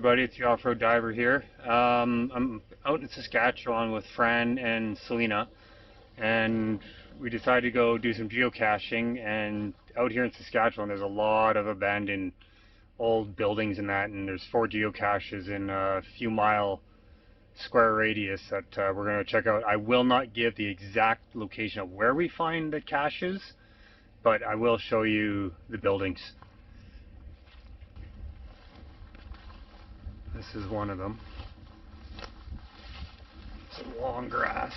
everybody, it's your off-road diver here. I'm out in Saskatchewan with Fran and Selena, and we decided to go do some geocaching. And out here in Saskatchewan, there's a lot of abandoned old buildings and that, and there's 4 geocaches in a few mile square radius that we're going to check out. I will not give the exact location of where we find the caches, but I will show you the buildings. This is one of them. It's long grass.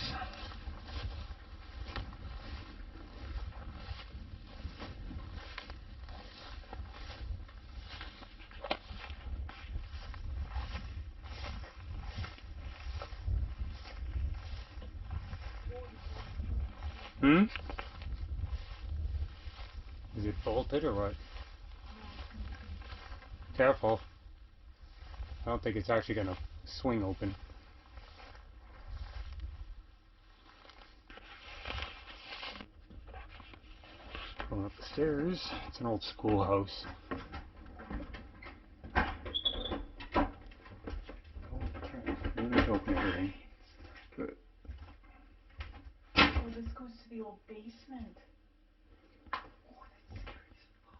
Is it bolted or what? Careful. I don't think it's actually going to swing open. Going up the stairs. It's an old schoolhouse. Really open everything. Good. Oh, this goes to the old basement. Oh, that's scary as fuck.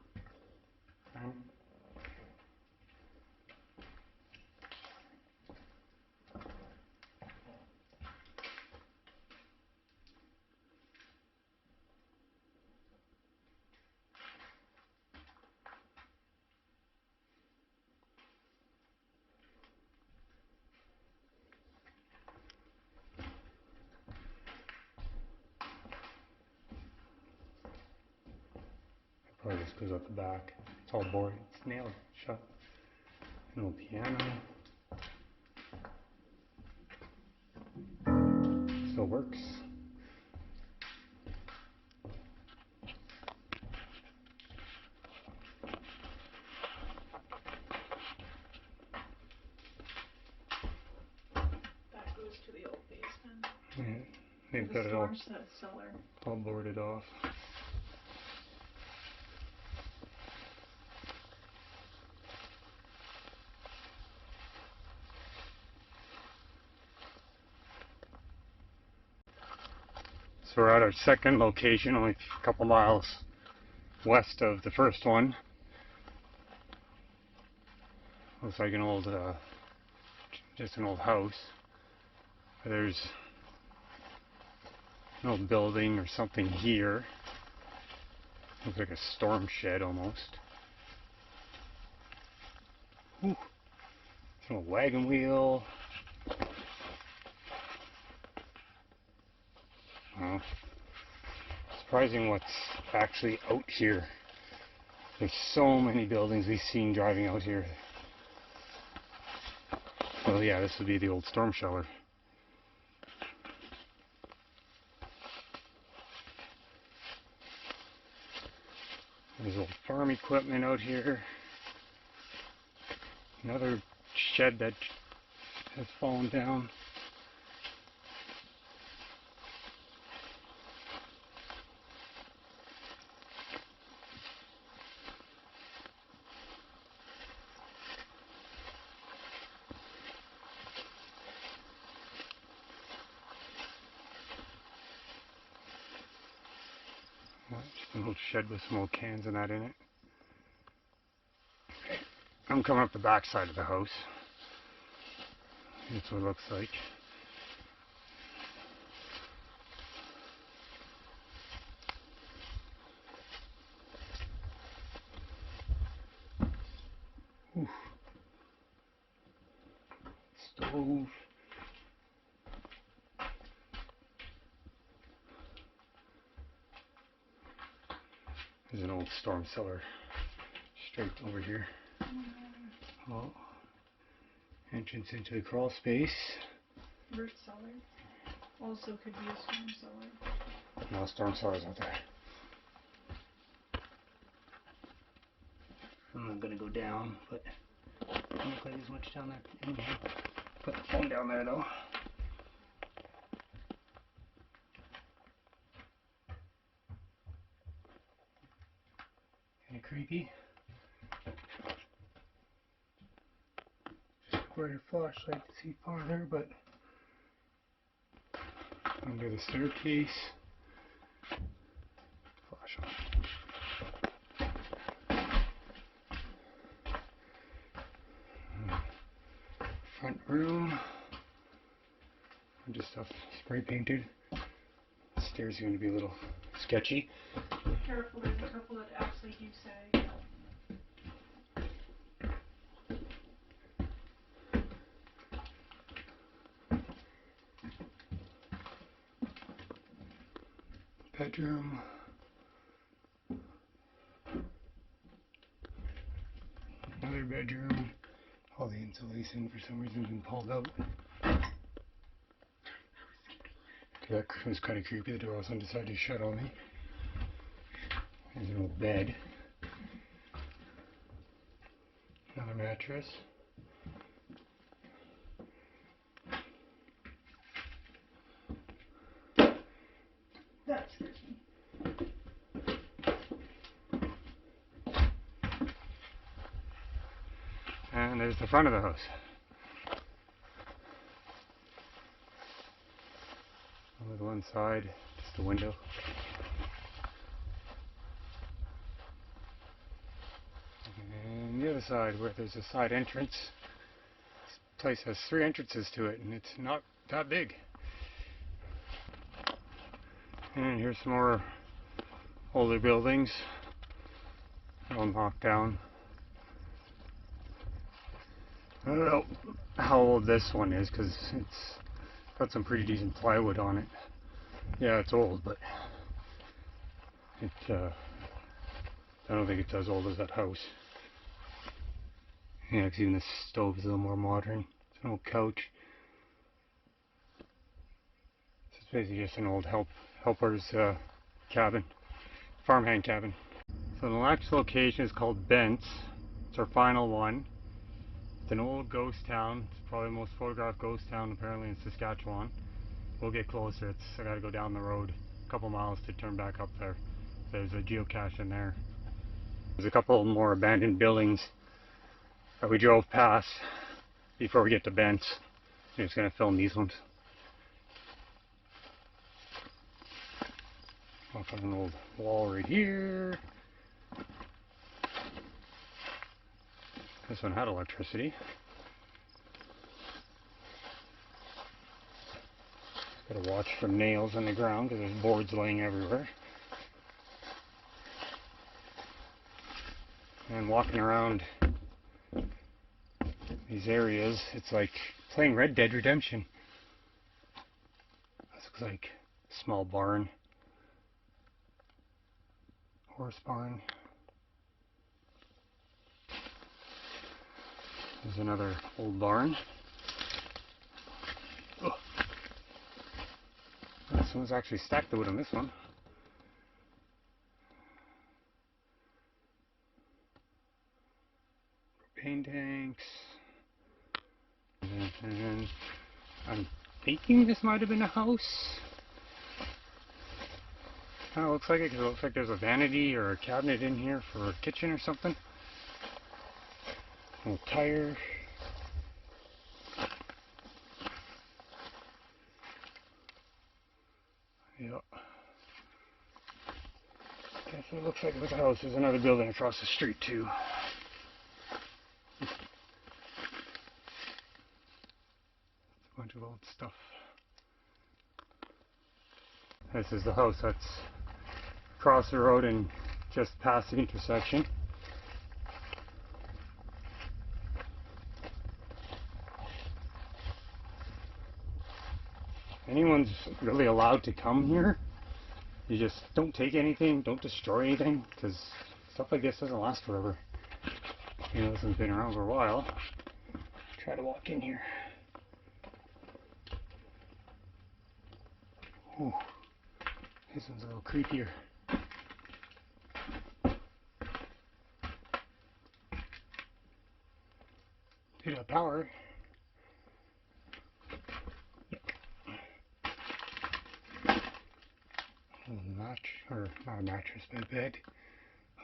Probably just goes out the back. It's all boarded. It's nailed shut. An old piano. Still works. That goes to the old basement. Yeah, they've got it all boarded off. So we're at our second location, only a couple miles west of the first one. Looks like an old, just an old house. There's an old building or something here. Looks like a storm shed almost. Ooh. It's an old wagon wheel. Oh. Surprising what's actually out here. There's so many buildings we've seen driving out here. Well, yeah, this would be the old storm shelter. There's old farm equipment out here. Another shed that has fallen down. Just an old shed with some old cans and that in it. I'm coming up the back side of the house. That's what it looks like. Oof. Stove. There's an old storm cellar straight over here. Oh, entrance into the crawl space. Root cellar. Also could be a storm cellar. No, storm cellar's out there. I'm not gonna go down, but don't look like there's much down there. Anyhow, put the phone down there though. Kinda creepy. brighter flashlight to see farther, but under the staircase. Flash on. Front room. Just stuff spray painted. Stairs are going to be a little sketchy. Careful, there's a couple that actually do say. Bedroom. Another bedroom. All the insulation for some reason has been pulled out. That was kind of creepy. The door also decided to shut on me. There's an old bed. Another mattress. That scares me. And there's the front of the house. On the one side, just a window. And the other side, where there's a side entrance. This place has 3 entrances to it, and it's not that big. And here's some more older buildings, all knocked down. I don't know how old this one is, because it's got some pretty decent plywood on it. Yeah, it's old, but it I don't think it's as old as that house. Yeah, because even the stove is a little more modern. It's an old couch. It's basically just an old helper's cabin, farmhand cabin. So the next location is called Bentz. It's our final one. It's an old ghost town. It's probably the most photographed ghost town apparently in Saskatchewan. We'll get closer. I gotta go down the road a couple miles to turn back up there. There's a geocache in there. There's a couple more abandoned buildings that we drove past before we get to Bentz. I'm just gonna film these ones. Off on an old wall right here. This one had electricity. Gotta watch for nails in the ground because there's boards laying everywhere. And walking around these areas, it's like playing Red Dead Redemption. This looks like a small barn. Horse barn. There's another old barn. Oh. Someone's actually stacked the wood on this one. Propane tanks. And I'm thinking this might have been a house. Kind of looks like it because it looks like there's a vanity or a cabinet in here for a kitchen or something. A tire. Yep. Guess it looks like it was a house. There's another building across the street too. It's a bunch of old stuff. This is the house that's across the road and just past the intersection. Anyone's really allowed to come here. You just don't take anything, don't destroy anything, because stuff like this doesn't last forever. You know, this has been around for a while. Try to walk in here. Ooh, this one's a little creepier. Did have power. Or not a mattress, but a bed.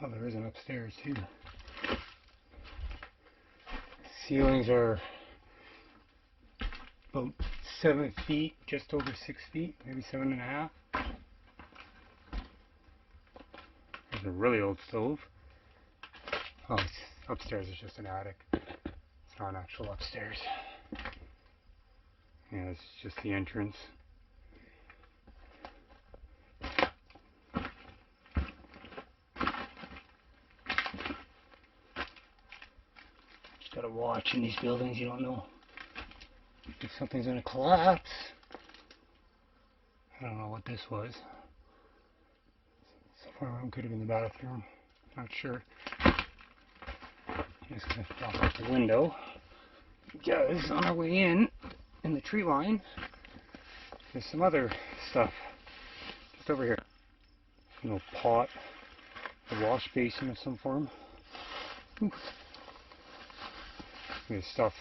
Oh, there is an upstairs too. Ceilings are about 7 feet, just over 6 feet, maybe 7.5. There's a really old stove. Oh, it's upstairs is just an attic. It's not an actual upstairs. Yeah, it's just the entrance. Just gotta watch in these buildings, you don't know if something's gonna collapse. I don't know what this was. So far room could have been the bathroom. Not sure. Just gonna drop out the window. Because on our way in the tree line, there's some other stuff. Just over here. You know, pot, a wash basin of some form. Oof. There's stuff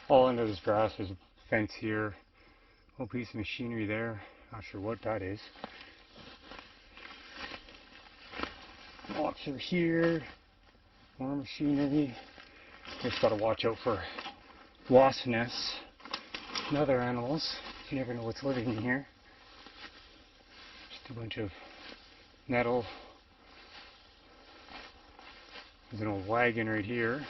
all under this grass. There's a fence here. Whole piece of machinery there. Not sure what that is. Boxer here. More machinery. Just gotta watch out for wasp nests and other animals. You never know what's living in here. Just a bunch of metal. There's an old wagon right here.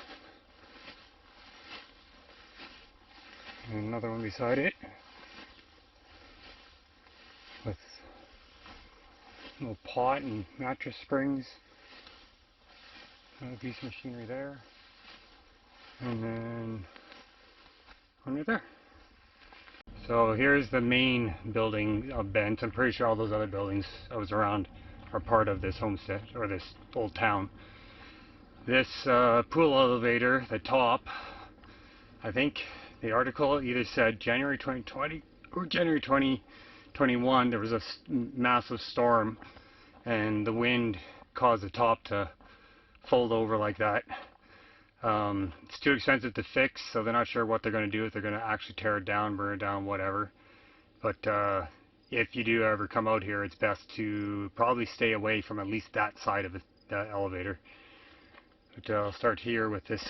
And another one beside it. With a little pot and mattress springs. Another piece of machinery there. And then one right there. So here's the main building of Bentz. I'm pretty sure all those other buildings I was around are part of this homestead or this old town. This pool elevator, the top, I think the article either said January 2020 or January 2021 there was a massive storm and the wind caused the top to fold over like that. It's too expensive to fix, so they're not sure what they're going to do, if they're going to actually tear it down, burn it down, whatever. But if you do ever come out here, it's best to probably stay away from at least that side of the elevator. But I'll start here with this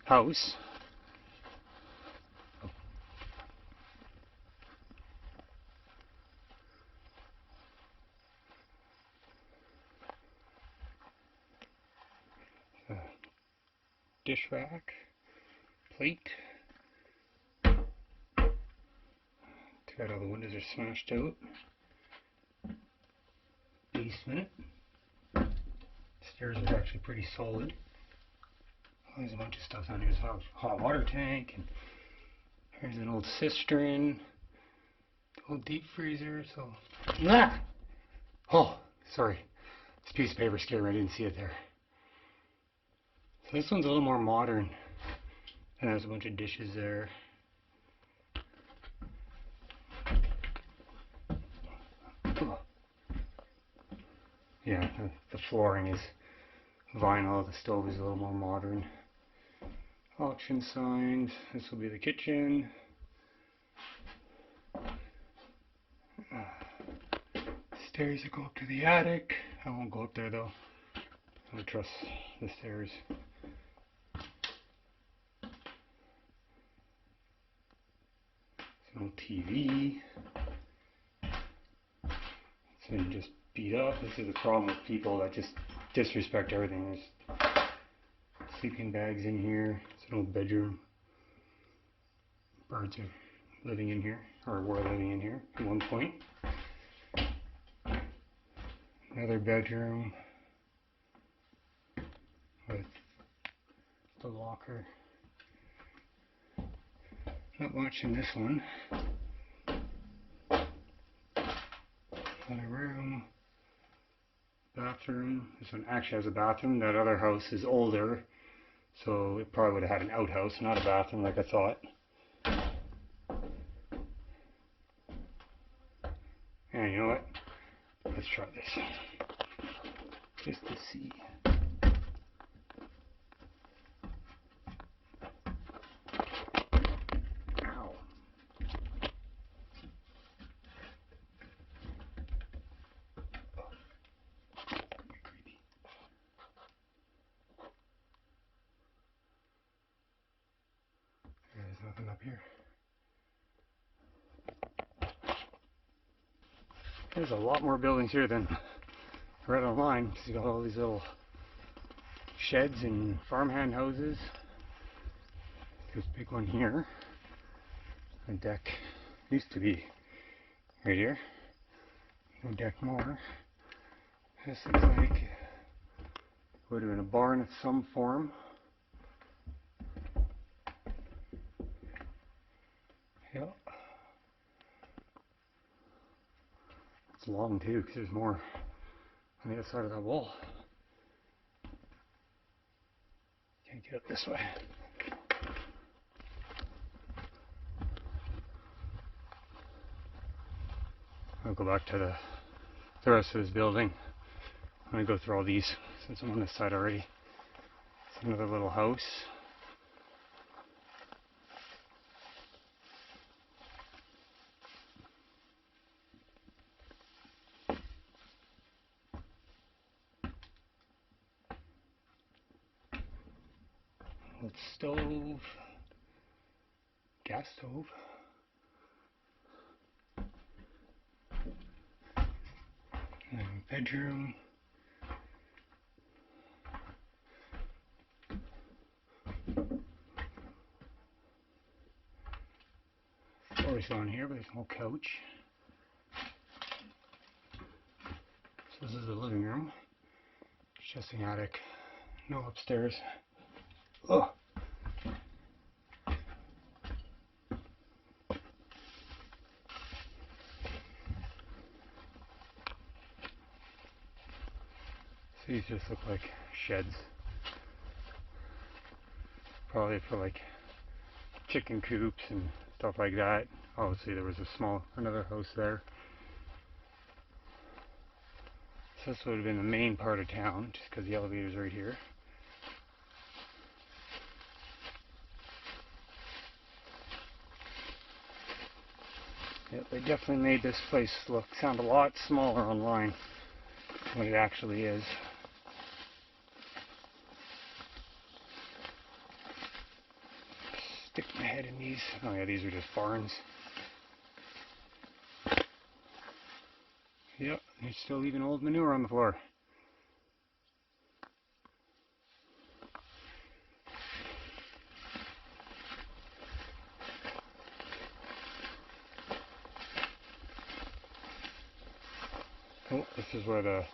house. Dish rack, plate. Too bad all the windows are smashed out. Basement. Stairs are actually pretty solid. There's a bunch of stuff down here. There's a hot water tank, and here's an old cistern, old deep freezer. So, oh, sorry, this piece of paper scared me. I didn't see it there. So this one's a little more modern, and there's a bunch of dishes there. Oh. Yeah, the flooring is vinyl. The stove is a little more modern. Auction signs. This will be the kitchen. Stairs that go up to the attic. I won't go up there though. I don't trust the stairs. There's no TV. So you just beat up. This is the problem with people that just disrespect everything. There's sleeping bags in here. It's an old bedroom. Birds are living in here, or were living in here at one point. Another bedroom with the locker. Not much in this one. Another room. Bathroom. This one actually has a bathroom. That other house is older, so it probably would have had an outhouse, not a bathroom like I thought. And you know what? Let's try this. Just to see. Ow. Creepy. There's nothing up here. There's a lot more buildings here than I read online, because you got all these little sheds and farmhand houses. There's a big one here. A deck used to be right here. No deck more. This looks like it would have been a barn of some form. Yeah. It's long too, because there's more on the other side of that wall. Can't get up this way. I'll go back to the rest of this building. I'm going to go through all these since I'm on this side already. It's another little house. Old stove. Gas stove. And bedroom. Floor's on here, but there's no couch. So this is the living room. It's just the attic. No upstairs. Oh. These just look like sheds. Probably for like chicken coops and stuff like that. Obviously there was another house there. So this would have been the main part of town, just because the elevator's right here. Yep, they definitely made this place sound a lot smaller online than what it actually is. Stick my head in these. Oh yeah, these are just barns. Yep, they're still leaving old manure on the floor. Oh, this is where the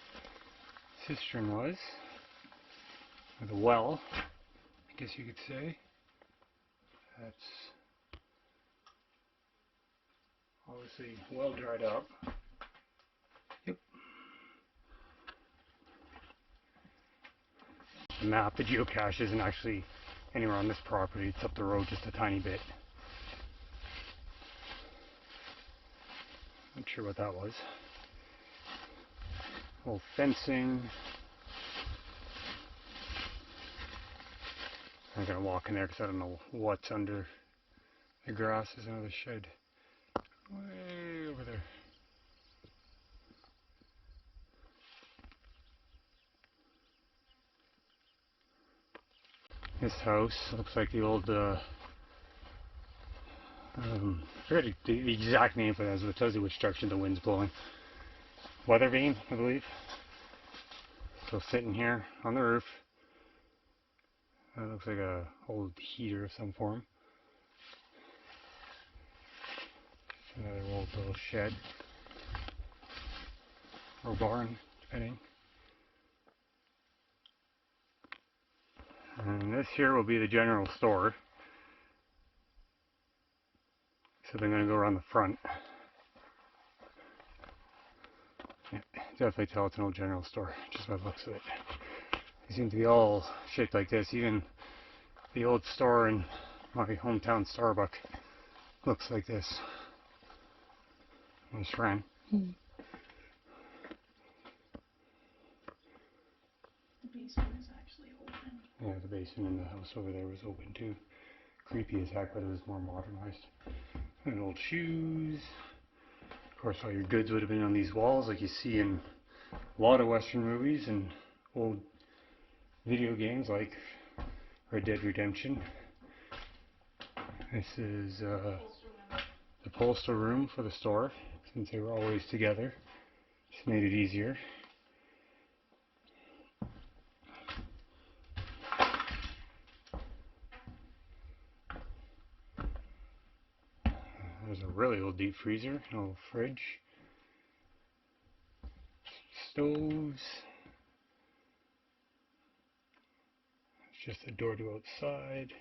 cistern was, or the well, I guess you could say. That's obviously well dried up. Yep. The map, the geocache isn't actually anywhere on this property. It's up the road just a tiny bit. Not sure what that was. Old fencing. I'm gonna walk in there because I don't know what's under the grass. There's another shed way over there. This house looks like the old, I forget the exact name for it, but it tells you which direction the wind's blowing. Weather vane, I believe. So sitting here on the roof. That looks like a old heater of some form. Another old little shed. Or barn, depending. And this here will be the general store. So they're going to go around the front. Yeah, definitely tell it's an old general store, just by the looks of it. They seem to be all shaped like this. Even the old store in my hometown, Starbucks, looks like this. There's Fran. The basement is actually open. Yeah, the basement in the house over there was open too. Creepy as heck, but it was more modernized. And old shoes. Of course, all your goods would have been on these walls, like you see in a lot of Western movies and old video games like Red Dead Redemption. This is the upholster room for the store, since they were always together. made it easier. There's a really old deep freezer, an old fridge, stoves. It's just a door to outside.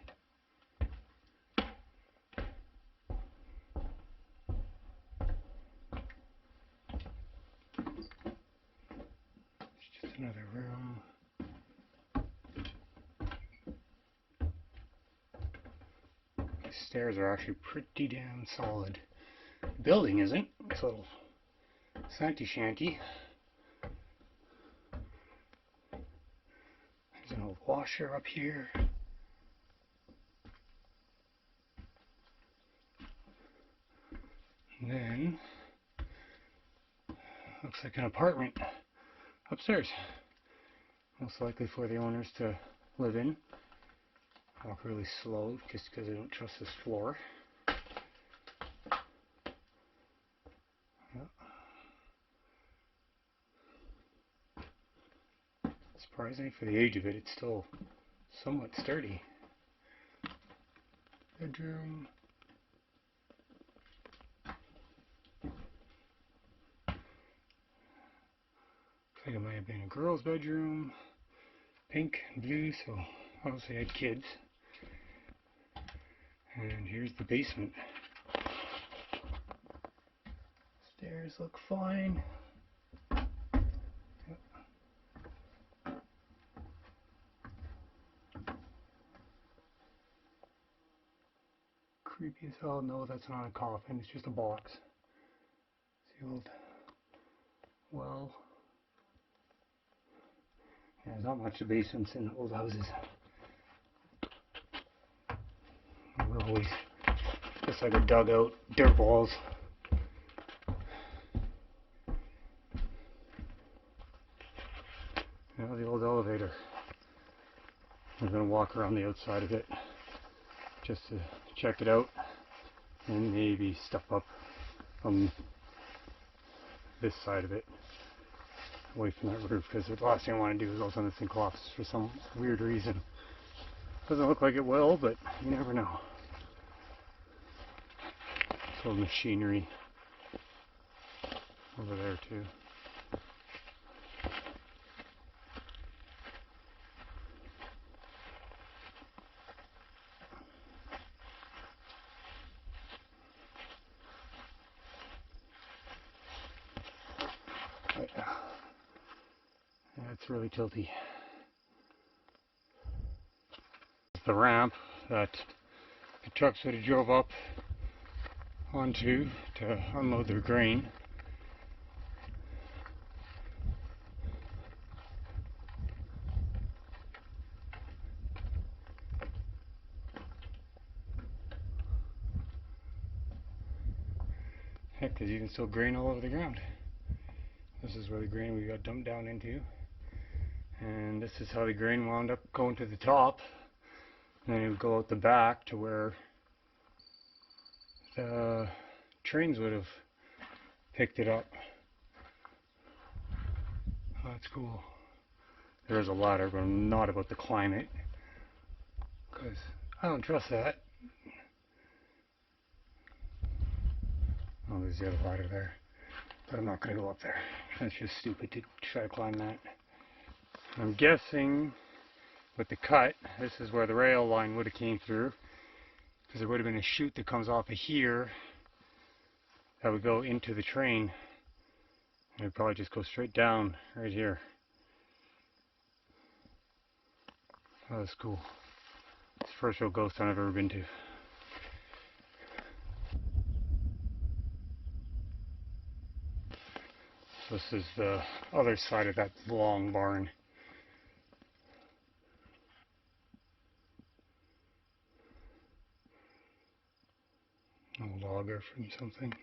It's just another room. The stairs are actually pretty damn solid. The building isn't. It's a little shanty shanty. There's an old washer up here. And then looks like an apartment upstairs. Most likely for the owners to live in. Walk really slow just because I don't trust this floor. Yeah. Surprising for the age of it, it's still somewhat sturdy. Bedroom. Looks like it might have been a girl's bedroom. Pink and blue, so obviously I had kids. And here's the basement. Stairs look fine. Yep. Creepy as hell. No, that's not a coffin, it's just a box. It's the old well. Yeah, there's not much of basements in old houses. They're always just like a dugout, dirt walls. Now the old elevator. We're going to walk around the outside of it just to check it out and maybe step up from this side of it away from that roof, because the last thing I want to do is all of a sudden this thing collapses for some weird reason. Doesn't look like it will, but you never know. It's old machinery over there too. But, yeah, it's really tilty. The ramp that the trucks would have drove up onto to unload their grain. Heck, there's even still grain all over the ground. This is where the grain we got dumped down into. And this is how the grain wound up going to the top. And then it would go out the back to where the trains would have picked it up. Oh, that's cool. There's a ladder, but not about the climate, because I don't trust that. Oh, there's the other ladder there, but I'm not going to go up there. That's just stupid to try to climb that. I'm guessing with the cut, this is where the rail line would have came through, because there would have been a chute that comes off of here that would go into the train, and it would probably just go straight down right here. Oh, that's cool. It's the first real ghost town I've ever been to. So this is the other side of that long barn. A logger from something.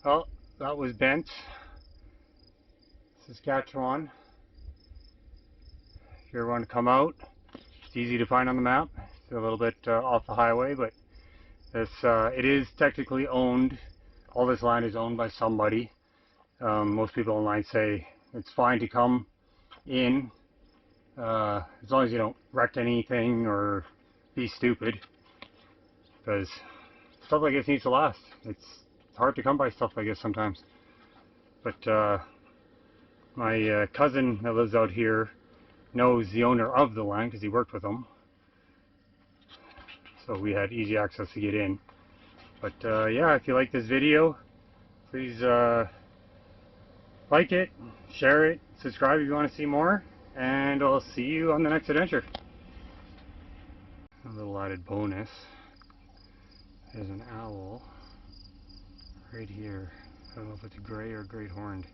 Oh, that was Bentz, Saskatchewan. If you ever want to come out, it's easy to find on the map. It's a little bit off the highway, but It is technically owned. All this land is owned by somebody. Most people online say it's fine to come in as long as you don't wreck anything or be stupid, because stuff like this needs to last. It's hard to come by stuff like this sometimes. But my cousin that lives out here knows the owner of the land because he worked with him, so we had easy access to get in. But yeah, if you like this video, please like it, share it, subscribe if you want to see more, and I'll see you on the next adventure. A little added bonus, there's an owl right here. I don't know if it's gray or great horned.